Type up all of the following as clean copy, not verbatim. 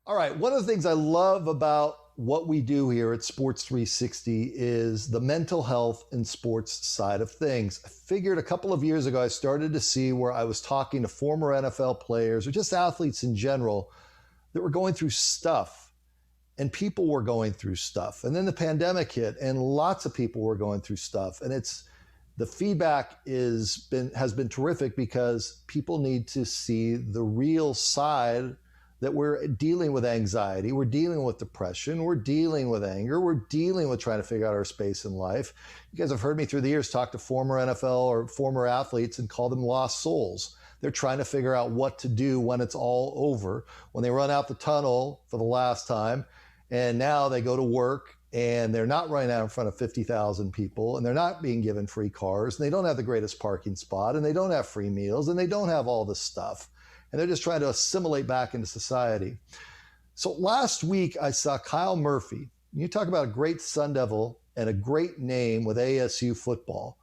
All right. One of the things I love about what we do here at Sports 360 is the mental health and sports side of things. I figured a couple of years ago, I started to see where I was talking to former NFL players or just athletes in general that were going through stuff, and people were going through stuff. And then the pandemic hit and lots of people were going through stuff. And the feedback has been terrific because people need to see the real side that we're dealing with anxiety, we're dealing with depression, we're dealing with anger, we're dealing with trying to figure out our space in life. You guys have heard me through the years talk to former NFL or former athletes and call them lost souls. They're trying to figure out what to do when it's all over, when they run out the tunnel for the last time, and now they go to work and they're not running out in front of 50,000 people, and they're not being given free cars, and they don't have the greatest parking spot, and they don't have free meals, and they don't have all this stuff. And they're just trying to assimilate back into society. So last week, I saw Kyle Murphy. You talk about a great Sun Devil and a great name with ASU football.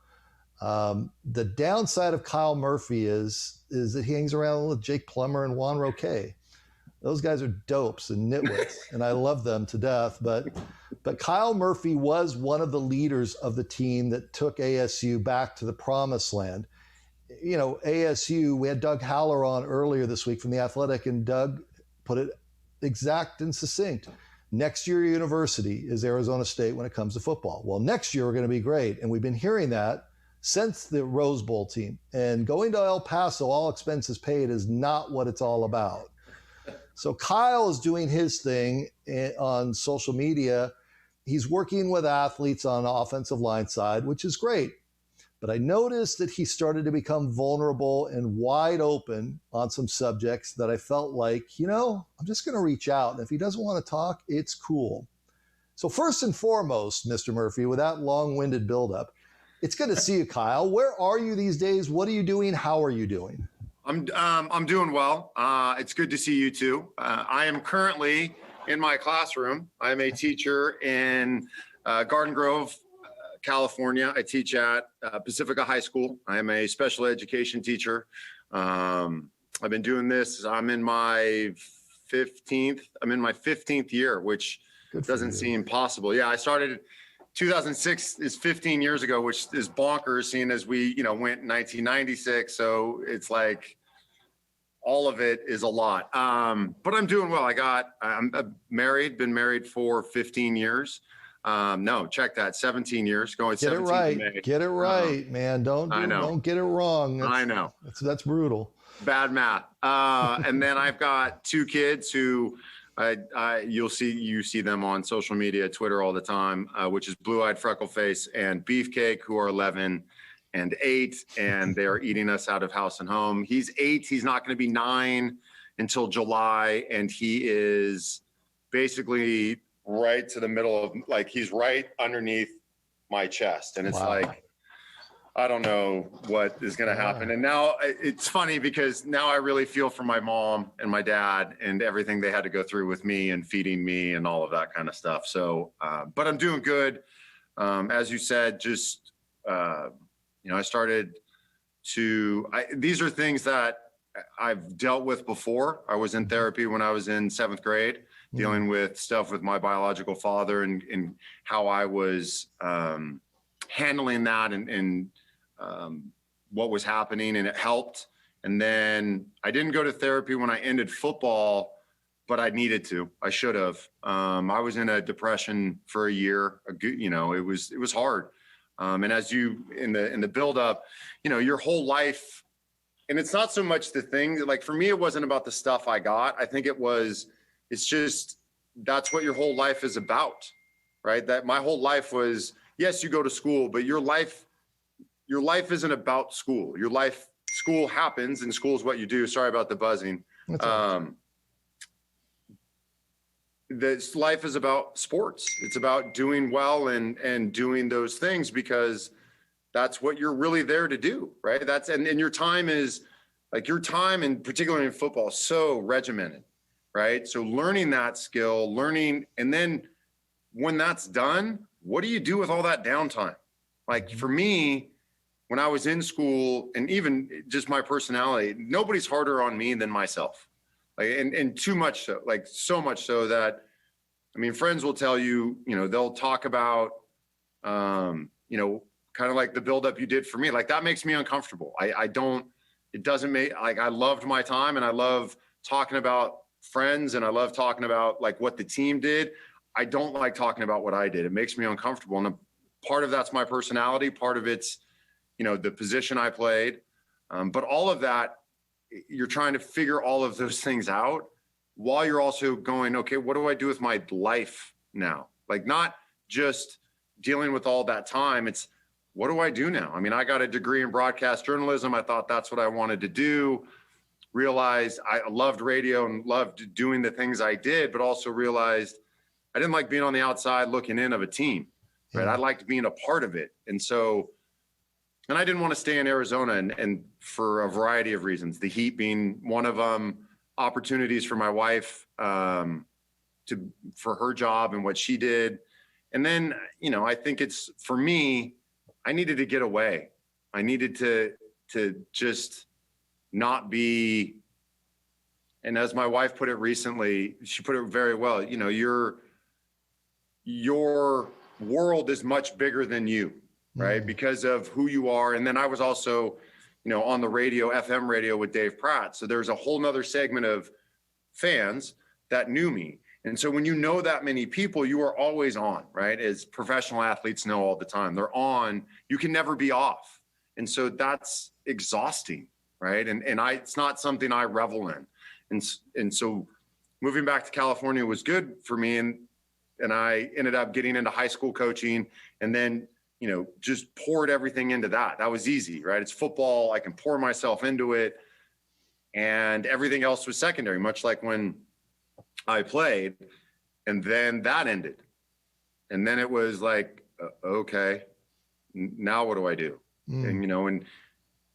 The downside of Kyle Murphy is that he hangs around with Jake Plummer and Juan Roque. Those guys are dopes and nitwits, and I love them to death. But Kyle Murphy was one of the leaders of the team that took ASU back to the promised land. You know, ASU, we had Doug Haller on earlier this week from The Athletic, and Doug put it exact and succinct. Next year university is Arizona State when it comes to football. Well, next year we're going to be great. And we've been hearing that since the Rose Bowl team. And going to El Paso, all expenses paid, is not what it's all about. So Kyle is doing his thing on social media. He's working with athletes on the offensive line side, which is great. But I noticed that he started to become vulnerable and wide open on some subjects that I felt like, I'm just going to reach out. And if he doesn't want to talk, it's cool. So first and foremost, Mr. Murphy, without long-winded buildup, it's good to see you, Kyle. Where are you these days? What are you doing? How are you doing? I'm doing well. It's good to see you too. I am currently in my classroom. I'm a teacher in Garden Grove, California. I teach at Pacifica High School. I am a special education teacher. I've been doing this. I'm in my 15th year, which doesn't seem possible. Yeah, I started 2006 is 15 years ago, which is bonkers, seeing as we, went in 1996. So it's like all of it is a lot. But I'm doing well. I'm married, been married for 15 years. No, check that. 17 years, going 17 right. May. Get it right, man. Don't get it wrong. I know. That's brutal. Bad math. And then I've got two kids who you see them on social media, Twitter all the time, which is Blue-Eyed Freckleface and Beefcake, who are 11 and 8, and they are eating us out of house and home. He's 8. He's not going to be 9 until July, and he is basically right to the middle of, he's right underneath my chest. And it's I don't know what is going to happen. And now it's funny because now I really feel for my mom and my dad and everything they had to go through with me and feeding me and all of that kind of stuff. So, but I'm doing good. As you said, just, I started these are things that I've dealt with before. I was in therapy when I was in 7th grade, dealing with stuff with my biological father and how I was handling that and what was happening, and it helped. And then I didn't go to therapy when I ended football, but I needed to. I should have. I was in a depression for a year. It was hard. And as you in the buildup, your whole life. And it's not so much the thing, for me, it wasn't about the stuff I got. I think it's just, that's what your whole life is about, right? That my whole life was, yes, you go to school, but your life isn't about school. School happens, and school is what you do. Sorry about the buzzing. This life is about sports. It's about doing well and doing those things because that's what you're really there to do, right? And your time is and particularly in football, so regimented, right? So learning that skill, and then when that's done, what do you do with all that downtime? For me, when I was in school, and even just my personality, nobody's harder on me than myself. Like, and too much so, like so much so that, I mean, friends will tell you, they'll talk about, kind of like the buildup you did for me. Like that makes me uncomfortable. It doesn't make, like, I loved my time and I love talking about friends and I love talking about like what the team did. I don't like talking about what I did. It makes me uncomfortable. And part of that's my personality. Part of it's, the position I played. But all of that, you're trying to figure all of those things out while you're also going, okay, what do I do with my life now? Like not just dealing with all that time. It's, what do I do now? I mean, I got a degree in broadcast journalism. I thought that's what I wanted to do. Realized I loved radio and loved doing the things I did, but also realized I didn't like being on the outside looking in of a team, right? I liked being a part of it. And I didn't want to stay in Arizona and for a variety of reasons, the heat being one of them, opportunities for my wife for her job and what she did. And then, I think it's, for me, I needed to get away. I needed to just not be, and as my wife put it recently, she put it very well, your world is much bigger than you, right? Because of who you are. And then I was also, on the radio, FM radio with Dave Pratt. So there's a whole nother segment of fans that knew me. And so when you know that many people, you are always on, right? As professional athletes know all the time, they're on, you can never be off. And so that's exhausting, right? And it's not something I revel in. And so moving back to California was good for me. And I ended up getting into high school coaching and then, just poured everything into that. That was easy, right? It's football. I can pour myself into it. And everything else was secondary, much like when I played. And then that ended. And then it was like, okay, now what do I do? And, and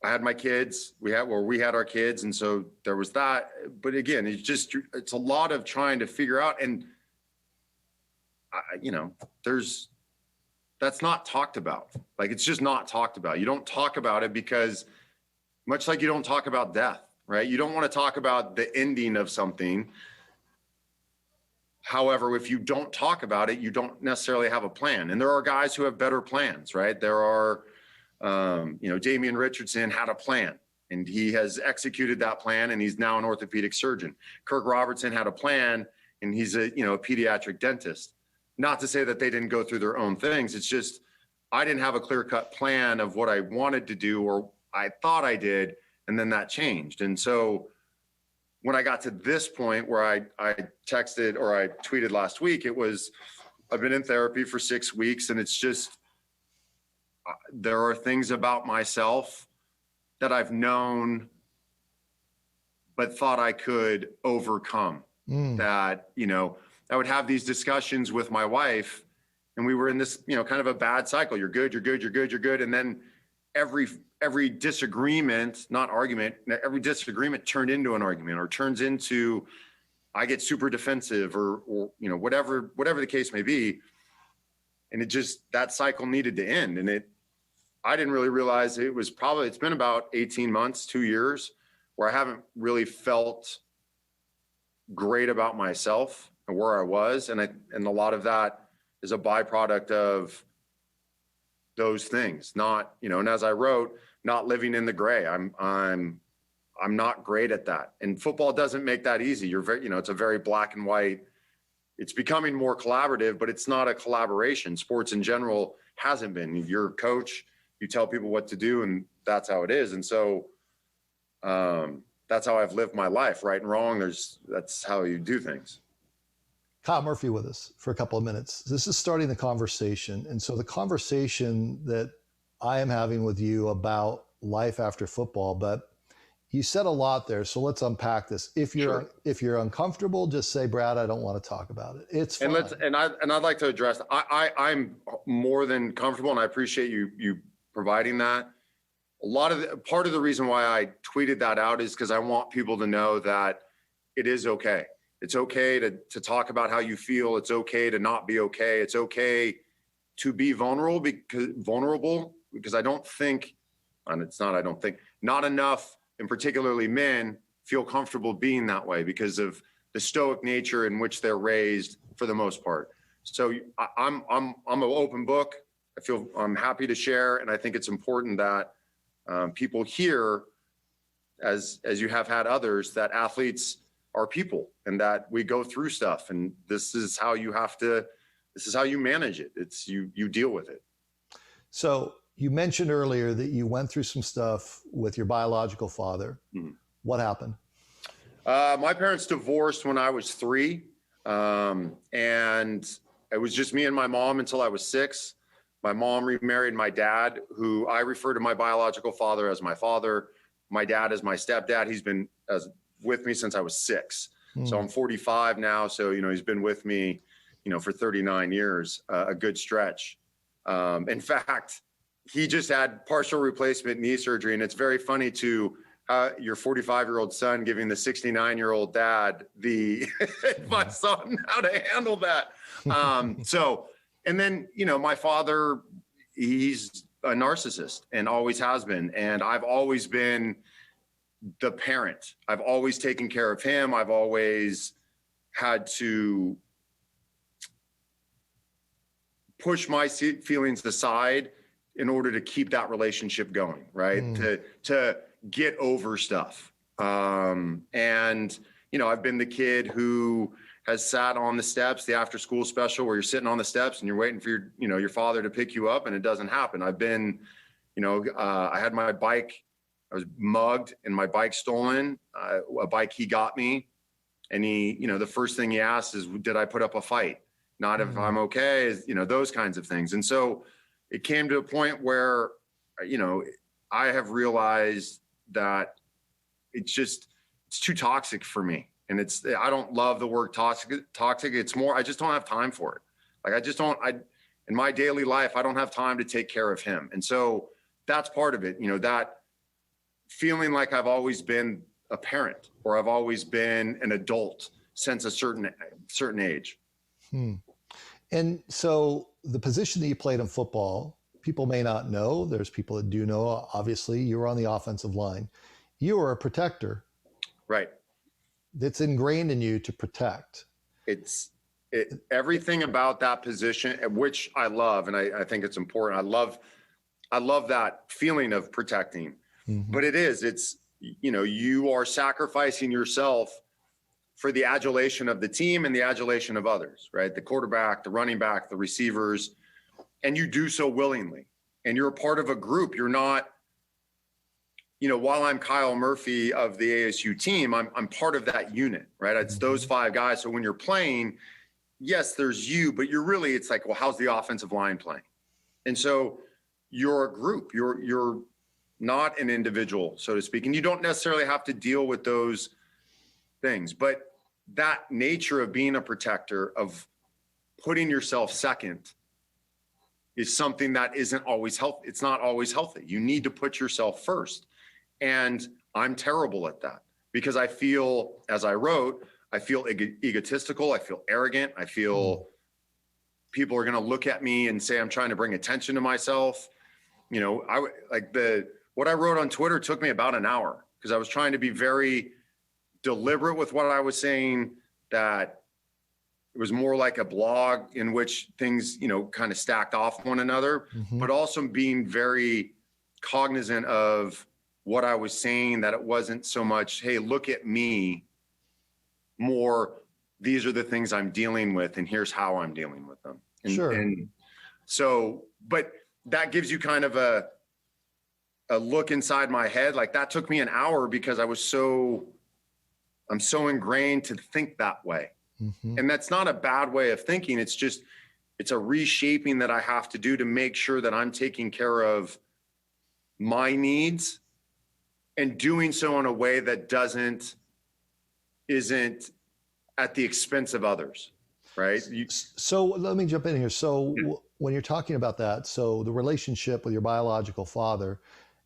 I had my kids, we had our kids. And so there was that, but again, it's a lot of trying to figure out. And, that's not talked about. Like, it's just not talked about. You don't talk about it because much like you don't talk about death, right? You don't want to talk about the ending of something. However, if you don't talk about it, you don't necessarily have a plan. And there are guys who have better plans, right? There are, Damian Richardson had a plan and he has executed that plan and he's now an orthopedic surgeon. Kirk Robertson had a plan and he's a pediatric dentist. Not to say that they didn't go through their own things. It's just, I didn't have a clear-cut plan of what I wanted to do or I thought I did, and then that changed. And so when I got to this point where I texted or I tweeted last week, it was, I've been in therapy for 6 weeks and it's just, there are things about myself that I've known but thought I could overcome. That, I would have these discussions with my wife and we were in this, kind of a bad cycle. You're good, you're good, you're good, you're good. And then every disagreement, not argument, every disagreement turned into an argument or turns into, I get super defensive or whatever the case may be. And that cycle needed to end. And I didn't really realize it's been about 18 months, 2 years where I haven't really felt great about myself and where I was. And a lot of that is a byproduct of those things, not, and as I wrote, not living in the gray. I'm not great at that. And football doesn't make that easy. You're very, it's a very black and white. It's becoming more collaborative, but it's not a collaboration. Sports in general hasn't been. You're a coach, you tell people what to do, and that's how it is. And so that's how I've lived my life, right and wrong. That's how you do things. Kyle Murphy with us for a couple of minutes. This is starting the conversation. And so the conversation that I am having with you about life after football, but you said a lot there. So let's unpack this. If you're uncomfortable, just say, Brad, I don't want to talk about it. It's fine. And I'd like to address, I'm more than comfortable and I appreciate you providing that. Part of the reason why I tweeted that out is because I want people to know that it is okay. It's okay to talk about how you feel. It's okay to not be okay. It's okay to be vulnerable because I don't think, and it's not, I don't think, not enough, and particularly men, feel comfortable being that way because of the stoic nature in which they're raised for the most part. So I'm an open book. I'm happy to share, and I think it's important that people hear, as you have had others, that athletes are people and that we go through stuff, and this is how you manage it. It's you deal with it. So you mentioned earlier that you went through some stuff with your biological father. Mm-hmm. What happened? My parents divorced when I was 3. And it was just me and my mom until I was 6. My mom remarried my dad, who I refer to my biological father as my father, my dad as my stepdad. He's been with me since I was 6. So I'm 45 now. So, he's been with me, for 39 years, a good stretch. In fact, he just had partial replacement knee surgery. And it's very funny to your 45-year-old son giving the 69-year-old dad the advice on how to handle that. And then, my father, he's a narcissist and always has been. And I've always been the parent. I've always taken care of him. I've always had to push my feelings aside in order to keep that relationship going, right? To get over stuff. And, I've been the kid who has sat on the steps, the after school special where you're sitting on the steps and you're waiting for your father to pick you up and it doesn't happen. I've been, I had my bike, I was mugged and my bike stolen, a bike he got me. And he, the first thing he asked is, did I put up a fight? Not if I'm okay, those kinds of things. And so it came to a point where, I have realized that it's too toxic for me. And I don't love the word toxic. It's more, I just don't have time for it. Like in my daily life, I don't have time to take care of him. And so that's part of it, that feeling like I've always been a parent or I've always been an adult since a certain age. And so the position that you played in football, people may not know. There's people that do know. Obviously, you were on the offensive line. You were a protector. Right. That's ingrained in you to protect. Everything about that position, which I love, and I think it's important. I love that feeling of protecting. Mm-hmm. But it's you are sacrificing yourself for the adulation of the team and the adulation of others, right? The quarterback, the running back, the receivers, and you do so willingly. And you're a part of a group. You're not, while I'm Kyle Murphy of the ASU team, I'm part of that unit, right? It's those 5 guys. So when you're playing, yes, there's you, but it's like, well, how's the offensive line playing? And so you're a group. You're not an individual, so to speak. And you don't necessarily have to deal with those things, but that nature of being a protector, of putting yourself second, is something that isn't always healthy. It's not always healthy. You need to put yourself first. And I'm terrible at that because I feel, as I wrote, I feel egotistical. I feel arrogant. I feel people are going to look at me and say I'm trying to bring attention to myself. What I wrote on Twitter took me about an hour because I was trying to be very deliberate with what I was saying, that it was more like a blog in which things, kind of stacked off one another, but also being very cognizant of what I was saying, that it wasn't so much, hey, look at me, more, these are the things I'm dealing with and here's how I'm dealing with them. And so, but that gives you kind of a look inside my head. Like that took me an hour because I'm so ingrained to think that way. And that's not a bad way of thinking. It's just, it's a reshaping that I have to do to make sure that I'm taking care of my needs and doing so in a way that isn't at the expense of others. Right. So let me jump in here. So when you're talking about that, so the relationship with your biological father,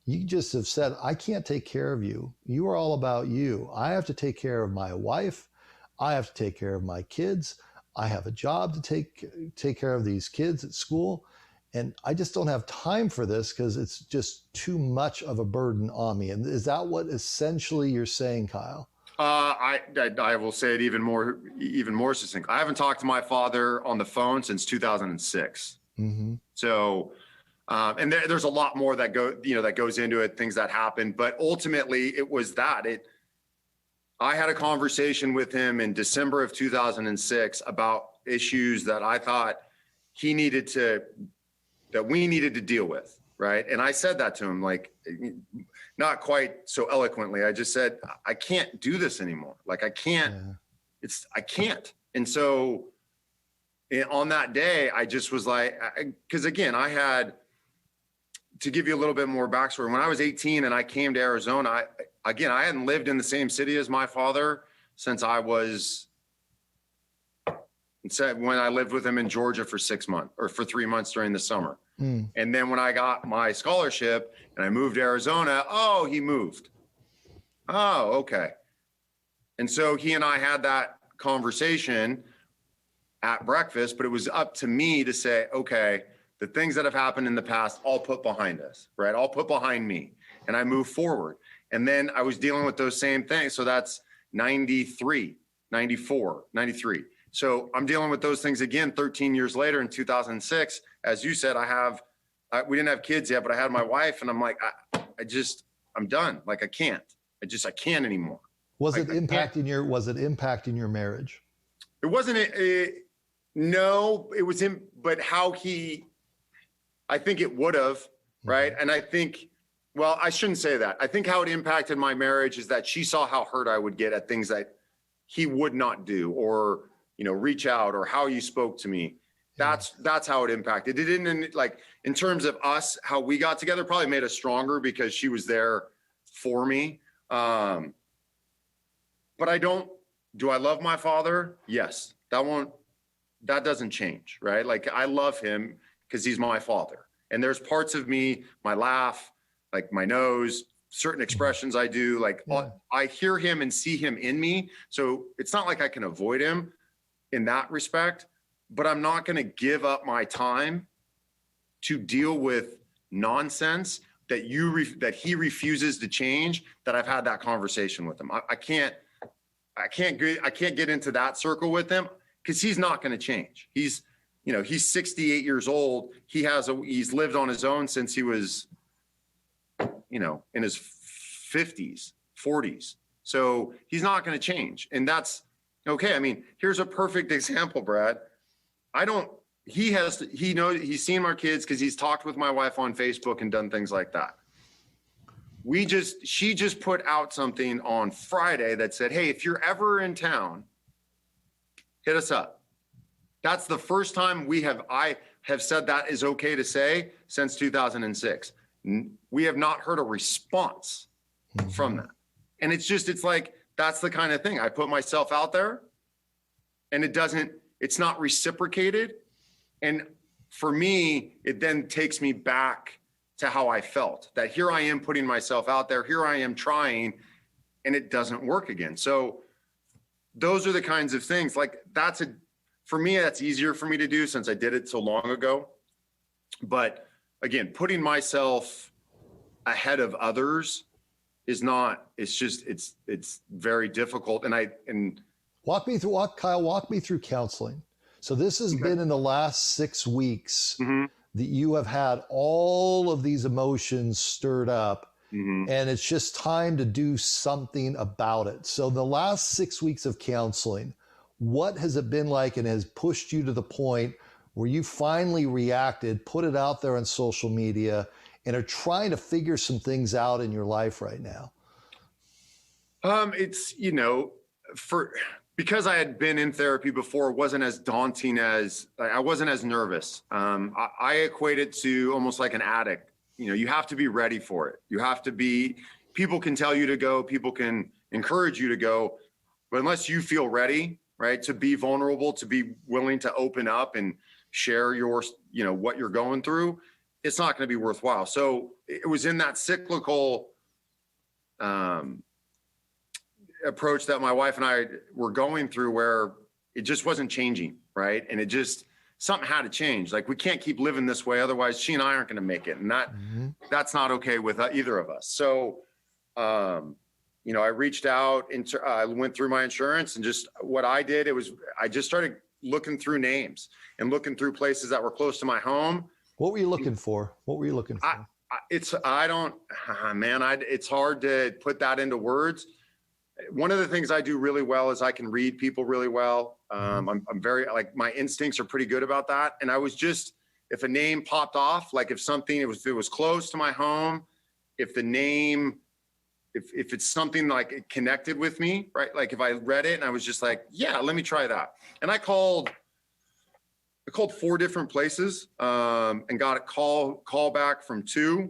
you just have said, I can't take care of you. You are all about you. I have to take care of my wife. I have to take care of my kids. I have a job to take care of these kids at school. And I just don't have time for this because it's just too much of a burden on me. And is that what essentially you're saying, Kyle? I will say it even more succinct. I haven't talked to my father on the phone since 2006. Mm-hmm. So, and there's a lot more that goes into it, things that happen. But ultimately, it was that I had a conversation with him in December of 2006 about issues that I thought we needed to deal with. Right. And I said that to him, like, not quite so eloquently. I just said, I can't do this anymore. Like, I can't. I can't. And so on that day, I just was like, because again, I had, to give you a little bit more backstory, when I was 18 and I came to Arizona, I hadn't lived in the same city as my father since when I lived with him in Georgia for 6 months or for 3 months during the summer. And then when I got my scholarship and I moved to Arizona, he moved. Oh, okay. And so he and I had that conversation at breakfast, but it was up to me to say, okay, the things that have happened in the past, I'll put behind us, right? I'll put behind me and I move forward. And then I was dealing with those same things. So that's 93, 94, 93. So I'm dealing with those things again 13 years later in 2006. As you said, we didn't have kids yet, but I had my wife and I'm like, I'm done. Like, I can't anymore. Was it impacting your marriage? It wasn't, no, it was him, but I think it would have, right? And I think, well, I shouldn't say that. I think how it impacted my marriage is that she saw how hurt I would get at things that he would not do, or, reach out, or how you spoke to me. That's how it impacted. It didn't, like, in terms of us, how we got together probably made us stronger because she was there for me. But do I love my father? Yes. That doesn't change, right? Like, I love him because he's my father. And there's parts of me, my laugh, like my nose, certain expressions I do, like I hear him and see him in me. So it's not like I can avoid him in that respect, but I'm not going to give up my time to deal with nonsense that he refuses to change, that I've had that conversation with him. I can't get into that circle with him because he's not going to change. He's 68 years old. He's lived on his own since he was, in his 50s, 40s. So he's not going to change. And that's okay. I mean, here's a perfect example, Brad. He's seen our kids because he's talked with my wife on Facebook and done things like that. She just put out something on Friday that said, hey, if you're ever in town, hit us up. That's the first time I have said that is okay to say since 2006. We have not heard a response from that. And it's like, that's the kind of thing. I put myself out there and it's not reciprocated. And for me, it then takes me back to how I felt, that here I am putting myself out there, here I am trying, and it doesn't work again. So those are the kinds of things, like, for me, that's easier for me to do since I did it so long ago. But again, putting myself ahead of others is not, it's very difficult. And walk me through counseling. So this has been in the last 6 weeks that you have had all of these emotions stirred up, and it's just time to do something about it. So the last 6 weeks of counseling, what has it been like, and has pushed you to the point where you finally reacted, put it out there on social media, and are trying to figure some things out in your life right now? It's, because I had been in therapy before, it wasn't as daunting I wasn't as nervous. I equate it to almost like an addict. You have to be ready for it. People can tell you to go, people can encourage you to go, but unless you feel ready, right, to be vulnerable, to be willing to open up and share what you're going through, it's not going to be worthwhile. So it was in that cyclical approach that my wife and I were going through, where it just wasn't changing, right? And something had to change. Like, we can't keep living this way. Otherwise she and I aren't going to make it. And that's not okay with either of us. So, you know, I reached out I went through my insurance, and just what I did, I just started looking through names and looking through places that were close to my home. What were you looking for? It's hard to put that into words. One of the things I do really well is I can read people really well. I'm very, like, my instincts are pretty good about that. And I was just, if a name popped off, like if it was close to my home, if the name, if it's something like it connected with me, right? Like if I read it and I was just like, yeah, let me try that. And I called 4 different places, and got a call back from 2.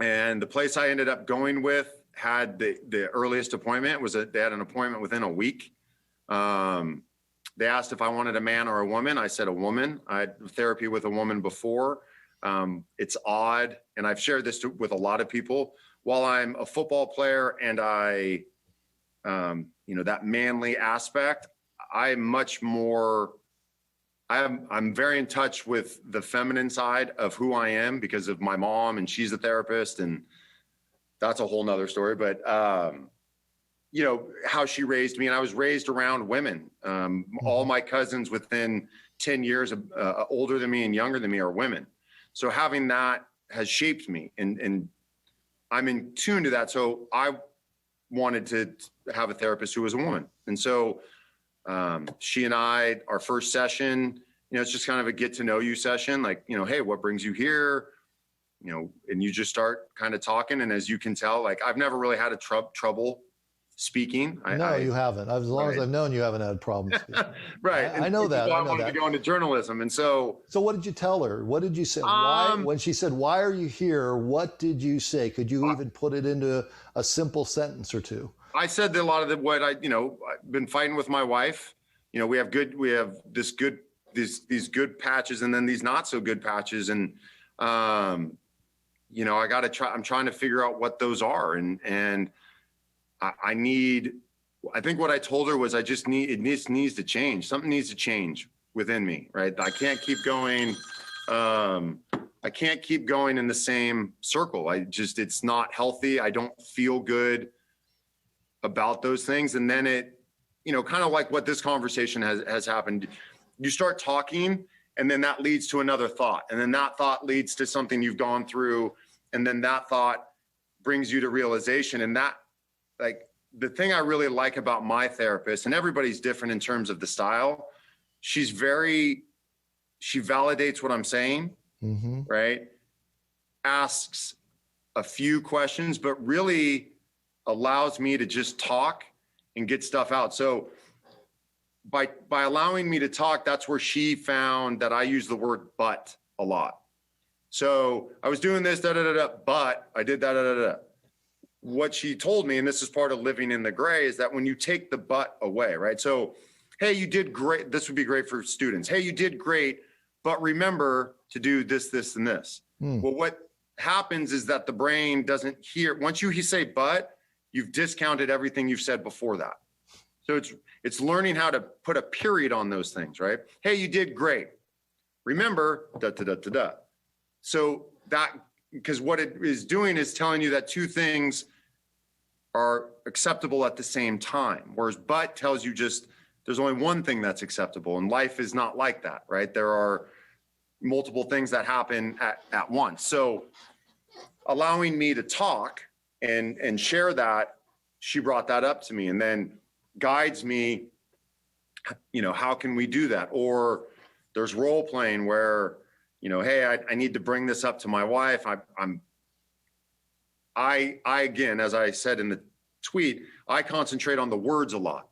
And the place I ended up going with had the earliest appointment they had an appointment within a week. They asked if I wanted a man or a woman. I said a woman. I had therapy with a woman before. It's odd, and I've shared this with a lot of people. While I'm a football player and that manly aspect, I'm very in touch with the feminine side of who I am because of my mom, and she's a therapist, and that's a whole nother story. But, how she raised me, and I was raised around women. All my cousins within 10 years older than me and younger than me are women. So having that has shaped me, and I'm in tune to that. So I wanted to have a therapist who was a woman. And so she and I, our first session, it's just kind of a get to know you session. Like, hey, what brings you here? And you just start kind of talking. And as you can tell, like, I've never really had a trouble speaking. You haven't. As long as I've known you, haven't had problems speaking. Right. I know that. I wanted to go into journalism. And so what did you tell her? What did you say? When she said, why are you here? What did you say? Could you even put it into a simple sentence or two? I said that a lot of what I've been fighting with my wife. We have these good patches, and then these not so good patches. And, I'm trying to figure out what those are. And I think what I told her was it needs to change. Something needs to change within me, right? I can't keep going. I can't keep going in the same circle. It's not healthy. I don't feel good about those things. And then it, kind of like what this conversation has happened, you start talking, and then that leads to another thought. And then that thought leads to something you've gone through. And then that thought brings you to realization. And that, like, the thing I really like about my therapist, and everybody's different in terms of the style, she validates what I'm saying, right? Asks a few questions, but really allows me to just talk and get stuff out. So by allowing me to talk, that's where she found that I use the word but a lot. So I was doing this, but I did that. What she told me, and this is part of living in the gray, is that when you take the but away, right? So, hey, you did great. This would be great for students. Hey, you did great, but remember to do this, this, and this. Well, what happens is that the brain doesn't hear. Once you say but, you've discounted everything you've said before that. So it's learning how to put a period on those things, right? Hey, you did great. Remember, So that, because what it is doing is telling you that two things are acceptable at the same time. Whereas but tells you just there's only one thing that's acceptable, and life is not like that, right? There are multiple things that happen at once. So allowing me to talk and share that, she brought that up to me, and then guides me, how can we do that? Or there's role playing where, hey, I need to bring this up to my wife. I again, as I said in the tweet, I concentrate on the words a lot,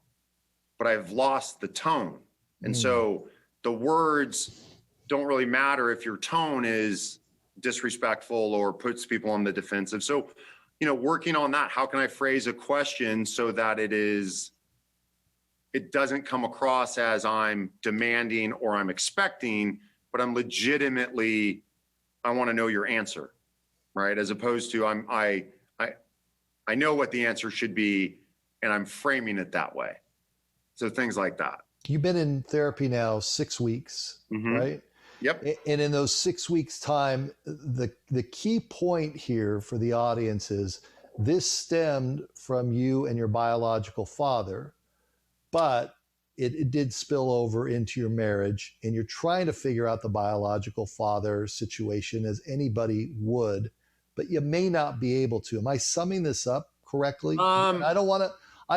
but I've lost the tone. And so the words don't really matter if your tone is disrespectful or puts people on the defensive. So, working on that, how can I phrase a question so that it doesn't come across as I'm demanding or I'm expecting, but I'm legitimately, I want to know your answer, right? As opposed to I know what the answer should be, and I'm framing it that way. So things like that. You've been in therapy now 6 weeks, right? Yep. And in those 6 weeks time, the key point here for the audience is this stemmed from you and your biological father, but it did spill over into your marriage, and you're trying to figure out the biological father situation as anybody would, but you may not be able to. Am I summing this up correctly? I don't want to.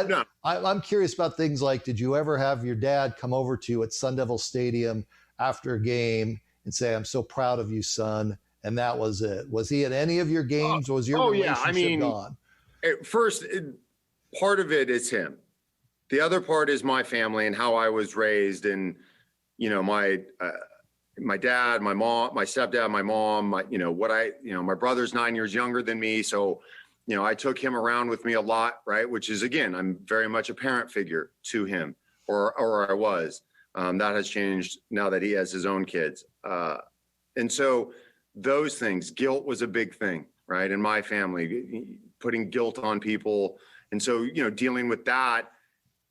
No. I'm curious about things like, did you ever have your dad come over to you at Sun Devil Stadium after a game and say, "I'm so proud of you, son"? And that was it. Was he at any of your games, or was your relationship gone? First, part of it is him. The other part is my family and how I was raised, and my dad, my mom, my stepdad, my mom. My brother's 9 years younger than me, so I took him around with me a lot, right? Which is, again, I'm very much a parent figure to him, or I was. That has changed now that he has his own kids, and so those things. Guilt was a big thing, right? In my family, putting guilt on people, and so dealing with that.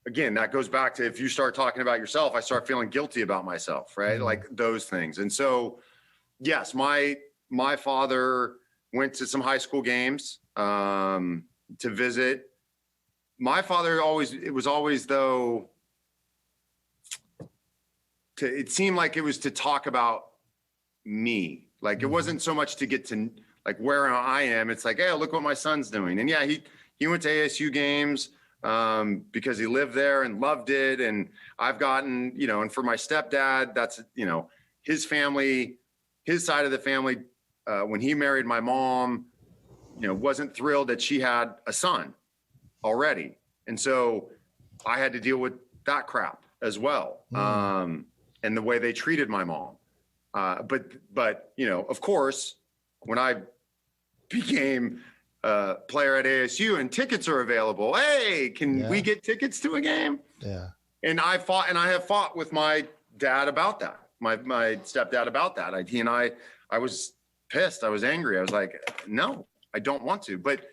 Again, that goes back to, if you start talking about yourself, I start feeling guilty about myself, right? Like those things. And so, yes, my father went to some high school games to visit. My father it seemed like it was to talk about me. Like it wasn't so much to get to like where I am. It's like, hey, look what my son's doing. And yeah, he went to ASU games because he lived there and loved it. And I've gotten, and for my stepdad, that's, his family, his side of the family, when he married my mom, wasn't thrilled that she had a son already. And so I had to deal with that crap as well. And the way they treated my mom. But of course, when I became player at ASU and tickets are available, hey, can we get tickets to a game? Yeah. And I have fought with my dad about that, my stepdad about that. I was pissed. I was angry. I was like, no, I don't want to. But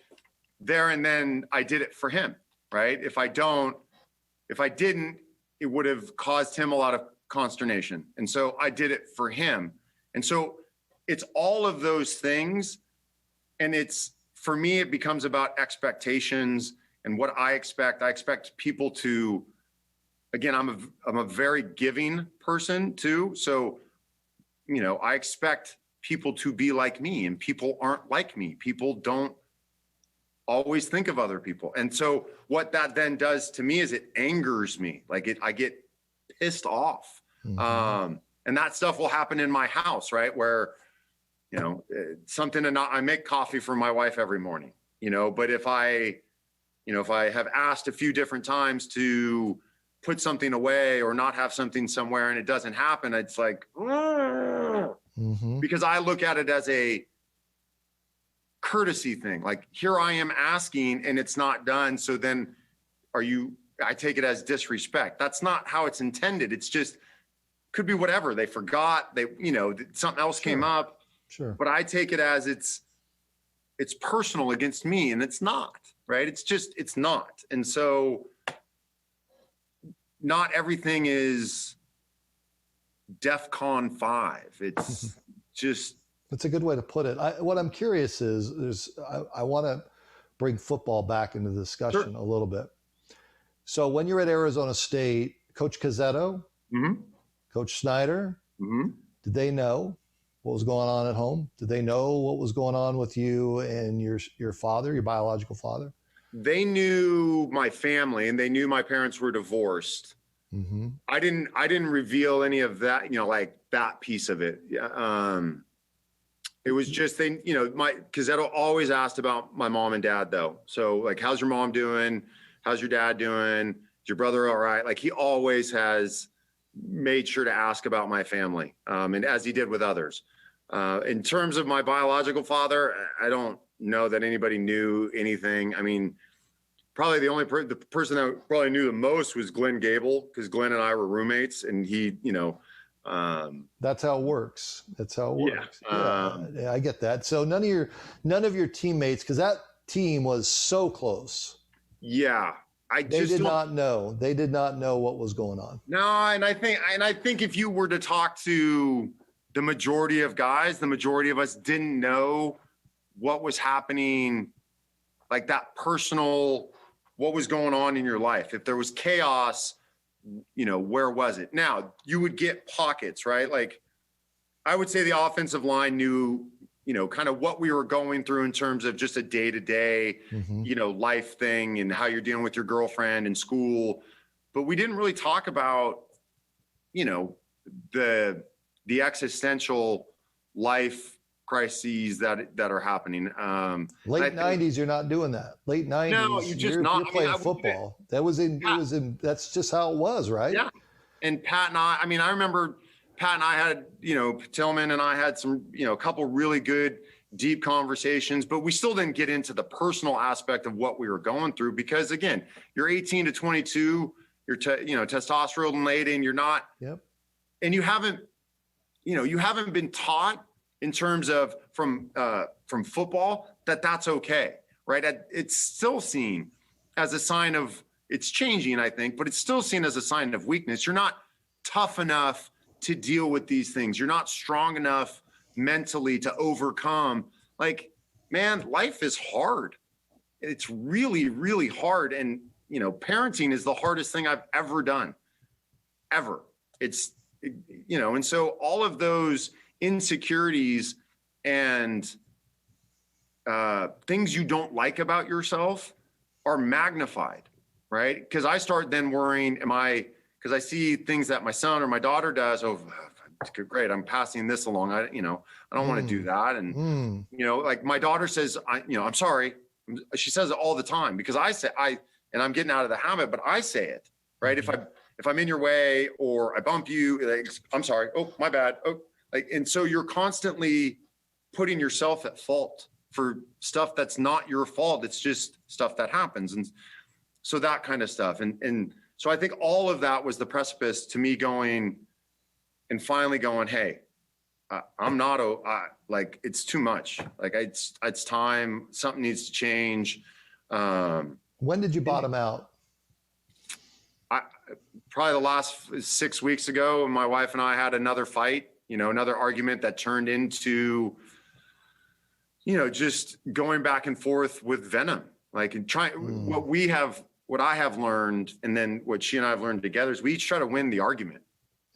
there and then I did it for him, right? If I didn't, it would have caused him a lot of consternation. And so I did it for him. And so it's all of those things. And for me, it becomes about expectations and what I expect. I expect people to, again, I'm a very giving person too. So, I expect people to be like me, and people aren't like me. People don't always think of other people. And so what that then does to me is it angers me. Like I get pissed off. And that stuff will happen in my house, right? Where, I make coffee for my wife every morning, but if I have asked a few different times to put something away or not have something somewhere and it doesn't happen, it's like, because I look at it as a courtesy thing. Like, here I am asking and it's not done. So then I take it as disrespect. That's not how it's intended. It's just, could be whatever. They forgot, something else came up. Sure. But I take it as it's personal against me, and it's not, right? It's not. And so not everything is DEFCON 5. It's just. That's a good way to put it. What I'm curious is I want to bring football back into the discussion a little bit. So when you're at Arizona State, Coach Cazzetto, Coach Snyder, did they know what was going on at home? Did they know what was going on with you and your father, your biological father? They knew my family, and they knew my parents were divorced. I didn't reveal any of that, like that piece of it. It was just Cazzetto always asked about my mom and dad though. So like, how's your mom doing? How's your dad doing? Is your brother all right? Like, he always has made sure to ask about my family, and as he did with others. In terms of my biological father, I don't know that anybody knew anything. I mean, probably the person that probably knew the most was Glenn Gable, because Glenn and I were roommates, and he, that's how it works. That's how it works. Yeah. I get that. So none of your teammates, because that team was so close. Yeah. They just did don't not know. They did not know what was going on. no, and I think if you were to talk to the majority of guys, the majority of us didn't know what was happening, like that personal, what was going on in your life. If there was chaos, where was it? Now, you would get pockets, right? Like I would say the offensive line knew, kind of what we were going through in terms of just a day-to-day, life thing and how you're dealing with your girlfriend and school. But we didn't really talk about, the existential life crises that are happening. Late 90s, you're not doing that. Late 90s, No, you're just not. You're playing football. That's just how it was, right? Yeah. And Pat and I remember Pat and I had, Tillman and I had some, a couple really good, deep conversations, but we still didn't get into the personal aspect of what we were going through because, again, you're 18 to 22, you're, testosterone laden, you're not, yep. And you haven't been taught in terms of from football that's okay, right? It's still seen as a sign of, it's changing, I think, but it's still seen as a sign of weakness. You're not tough enough to deal with these things. You're not strong enough mentally to overcome. Like, man, life is hard. It's really, really hard. And, parenting is the hardest thing I've ever done, ever. It's, and so all of those insecurities and things you don't like about yourself are magnified, right? Because I start then worrying, because I see things that my son or my daughter does. Oh, great, I'm passing this along. I don't want to do that. And, like my daughter says, I'm sorry. She says it all the time because and I'm getting out of the habit, but I say it, right? If I'm in your way or I bump you, like, I'm sorry. Oh, my bad. Oh, and so you're constantly putting yourself at fault for stuff that's not your fault. It's just stuff that happens. And so that kind of stuff. And so I think all of that was the precipice to me going and finally going, hey, I'm not, it's too much. Like it's time, something needs to change. When did you bottom out? Probably the last 6 weeks ago, my wife and I had another fight, another argument that turned into, just going back and forth with venom, like and trying what I have learned. And then what she and I have learned together is we each try to win the argument.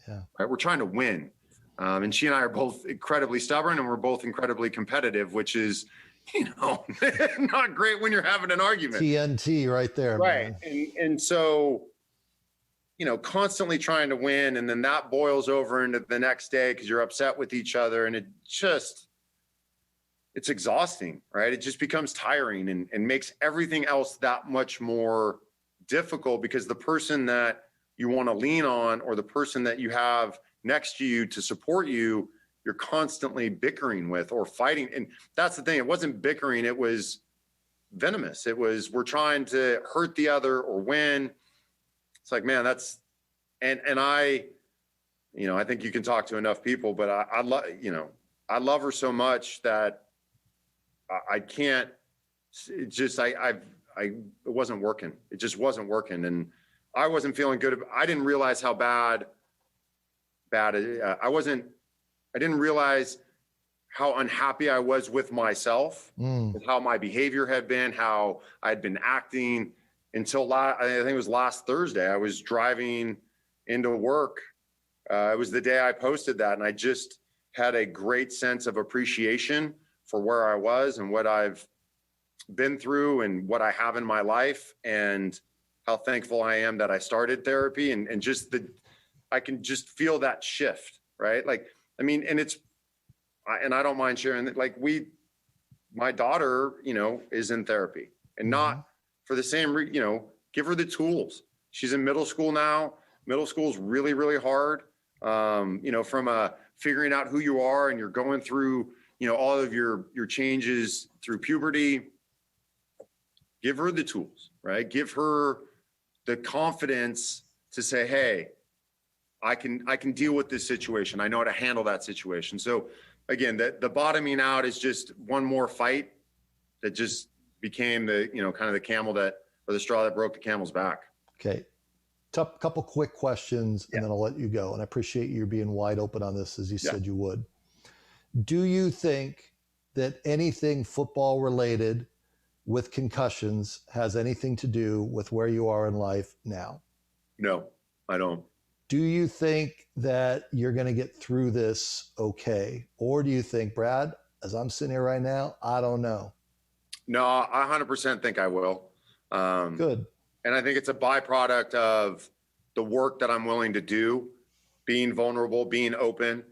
Yeah. Right. We're trying to win. And she and I are both incredibly stubborn and we're both incredibly competitive, which is, not great when you're having an argument. TNT right there. Right. Man. And so, constantly trying to win. And then that boils over into the next day because you're upset with each other. And it's exhausting, right? It just becomes tiring and makes everything else that much more difficult because the person that you want to lean on or the person that you have next to you to support you, you're constantly bickering with or fighting. And that's the thing. It wasn't bickering. It was venomous. It was, we're trying to hurt the other or win. It's like, man, and I think you can talk to enough people, but I love her so much that I can't, it just, it wasn't working. It just wasn't working. And I wasn't feeling good. I didn't realize how bad I didn't realize how unhappy I was with myself, with how my behavior had been, how I'd been acting until I think it was last Thursday. I was driving into work. It was the day I posted that. And I just had a great sense of appreciation for where I was and what I've been through and what I have in my life and how thankful I am that I started therapy and just I can just feel that shift, right? Like, I mean, and I don't mind sharing that. Like my daughter, is in therapy and not for the same, give her the tools. She's in middle school now. Middle school is really, really hard. From figuring out who you are and you're going through, all of your changes through puberty. Give her the tools, right? Give her the confidence to say, hey, I can deal with this situation. I know how to handle that situation. So again, the bottoming out is just one more fight that just became the, kind of the camel that or the straw that broke the camel's back. Okay. Couple quick questions, and then I'll let you go. And I appreciate you being wide open on this, as you said you would. Do you think that anything football related with concussions has anything to do with where you are in life now? No, I don't. Do you think that you're going to get through this okay? Or do you think, Brad, as I'm sitting here right now, I don't know? No, I 100% think I will. Good. And I think it's a byproduct of the work that I'm willing to do, being vulnerable, being open.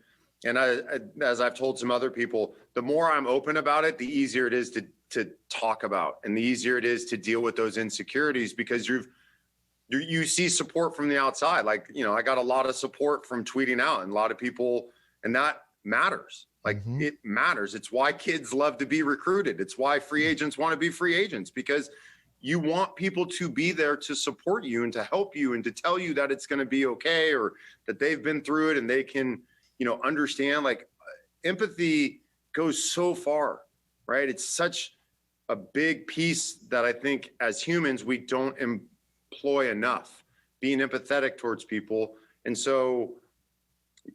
And as I've told some other people, the more I'm open about it, the easier it is to talk about, and the easier it is to deal with those insecurities, because you see support from the outside. Like, I got a lot of support from tweeting out, and a lot of people, and that matters. Like, it matters. It's why kids love to be recruited. It's why free agents want to be free agents, because you want people to be there to support you and to help you and to tell you that it's going to be okay, or that they've been through it and they can, understand. Like, empathy goes so far, right? It's such a big piece that I think as humans, we don't employ enough, being empathetic towards people. And so,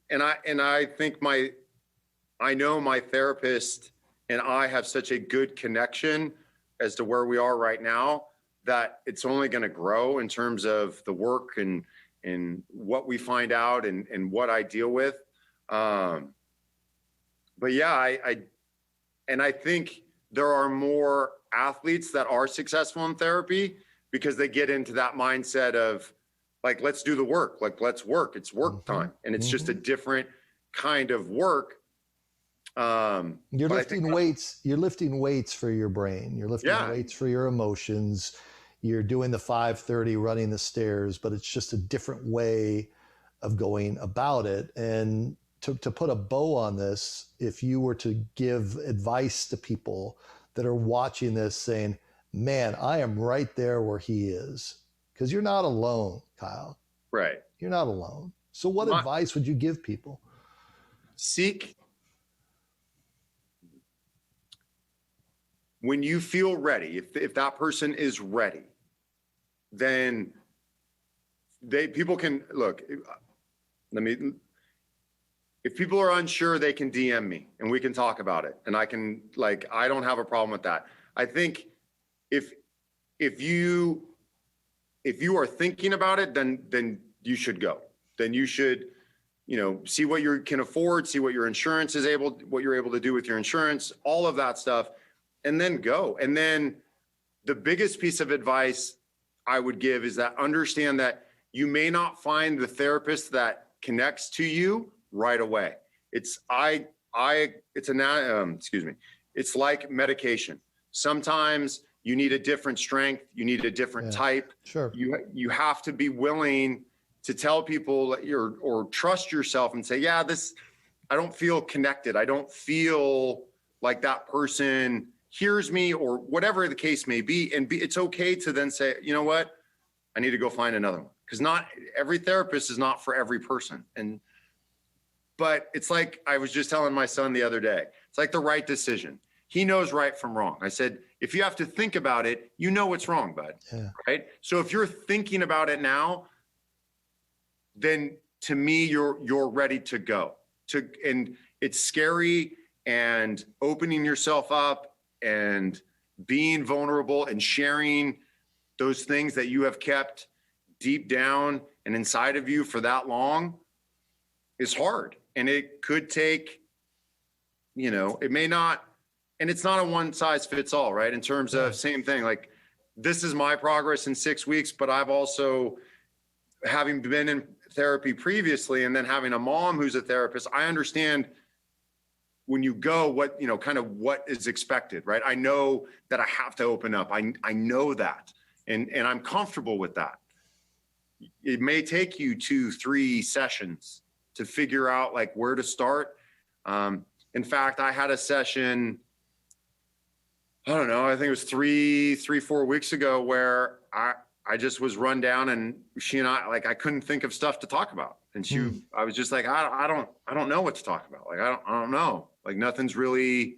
and I think I know my therapist and I have such a good connection as to where we are right now, that it's only going to grow in terms of the work and what we find out and what I deal with. But yeah, I think there are more athletes that are successful in therapy because they get into that mindset of, like, let's do the work, like, let's work. It's work time. And it's just a different kind of work. You're lifting weights. You're lifting weights for your brain. You're lifting weights for your emotions. You're doing the 5:30 running the stairs, but it's just a different way of going about it. And to put a bow on this, if you were to give advice to people that are watching this saying, man, I am right there where he is, because you're not alone, Kyle. Right. You're not alone. So what advice would you give people? When you feel ready, if that person is ready, then people can look. If people are unsure, they can DM me and we can talk about it. And I don't have a problem with that. I think if you are thinking about it, then you should go. Then you should, see what you can afford, see what your insurance is what you're able to do with your insurance, all of that stuff, and then go. And then the biggest piece of advice I would give is that understand that you may not find the therapist that connects to you right away. It's like medication. Sometimes you need a different strength, you need a different type. Sure. You have to be willing to tell people or trust yourself and say, I don't feel connected. I don't feel like that person hears me, or whatever the case may be. And it's okay to then say, you know what, I need to go find another one. Because not every therapist is not for every person. But it's like I was just telling my son the other day, it's like the right decision. He knows right from wrong. I said, if you have to think about it, you know what's wrong, bud. Yeah. Right? So if you're thinking about it now, then to me, you're ready to go. And it's scary, and opening yourself up and being vulnerable and sharing those things that you have kept deep down and inside of you for that long is hard. And it could take, it may not, and it's not a one size fits all, right? In terms of same thing, like, this is my progress in 6 weeks, but I've also, having been in therapy previously and then having a mom who's a therapist, I understand when you go, what, kind of what is expected, right? I know that I have to open up. I know that, and I'm comfortable with that. It may take you 2-3 sessions to figure out like where to start. In fact, I had a session, I don't know, I think it was 4 weeks ago, where I just was run down, and she and I couldn't think of stuff to talk about. And I was just like, I don't know what to talk about. Like, I don't know. Like, nothing's really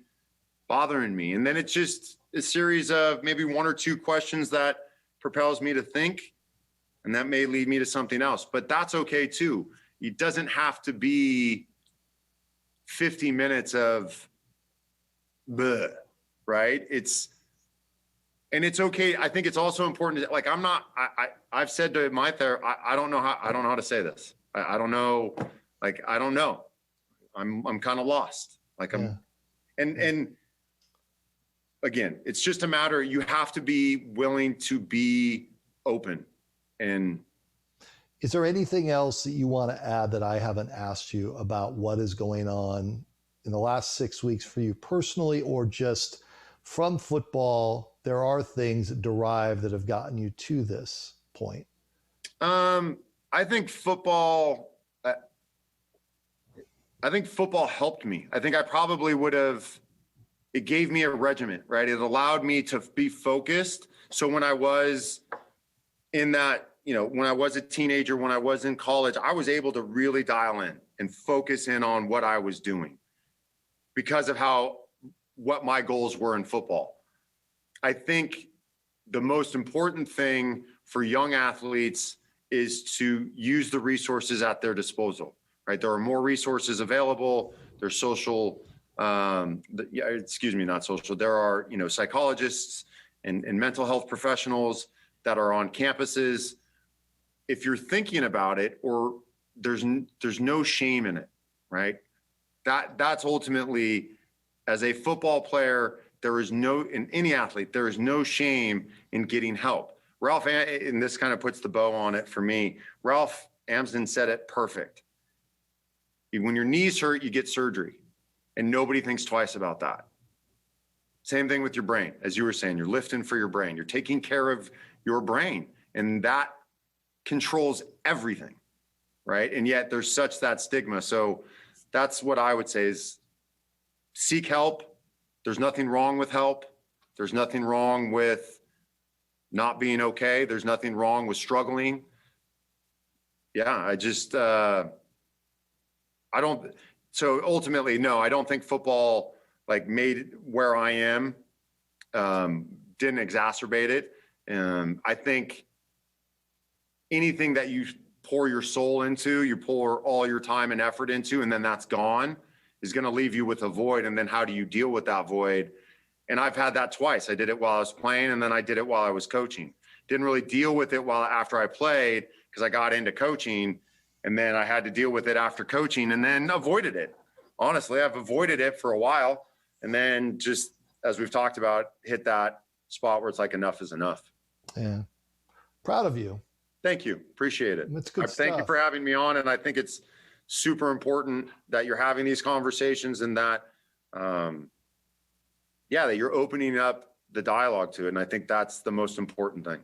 bothering me. And then it's just a series of maybe 1 or 2 questions that propels me to think, and that may lead me to something else, but that's okay too. It doesn't have to be 50 minutes of bleh, right? It's okay. I think it's also important to, like, I've said to my therapist, I don't know how to say this. I don't know. Like, I don't know. I'm kind of lost. Like and again, it's just a matter, you have to be willing to be open. And is there anything else that you want to add that I haven't asked you about what is going on in the last 6 weeks for you personally, or just from football? There are things that derive that have gotten you to this point. I think football helped me. I think I probably would have, it gave me a regiment, right? It allowed me to be focused. So when I was in that, when I was a teenager, when I was in college, I was able to really dial in and focus in on what I was doing because of what my goals were in football. I think the most important thing for young athletes is to use the resources at their disposal, right? There are more resources available. There's social, not social. There are, psychologists and mental health professionals that are on campuses. If you're thinking about it, or there's no shame in it, right? That's ultimately, as a football player, in any athlete, there is no shame in getting help. Ralph, and this kind of puts the bow on it for me, Ralph Amsden said it perfect. When your knees hurt, you get surgery, and nobody thinks twice about that. Same thing with your brain. As you were saying, you're lifting for your brain. You're taking care of your brain, and that controls everything, right? And yet there's such that stigma. So that's what I would say is seek help. There's nothing wrong with help. There's nothing wrong with not being okay. There's nothing wrong with struggling. Yeah, so ultimately, no, I don't think football made it where I am, didn't exacerbate it. I think anything that you pour your soul into, you pour all your time and effort into, and then that's gone, is going to leave you with a void. And then how do you deal with that void? And I've had that twice. I did it while I was playing, and then I did it while I was coaching. Didn't really deal with it after I played, because I got into coaching, and then I had to deal with it after coaching, and then avoided it. Honestly, I've avoided it for a while, and then just, as we've talked about, hit that spot where it's like enough is enough. Yeah. Proud of you. Thank you. Appreciate it. That's good stuff. Thank you for having me on. And I think it's super important that you're having these conversations, and that, that you're opening up the dialogue to it. And I think that's the most important thing.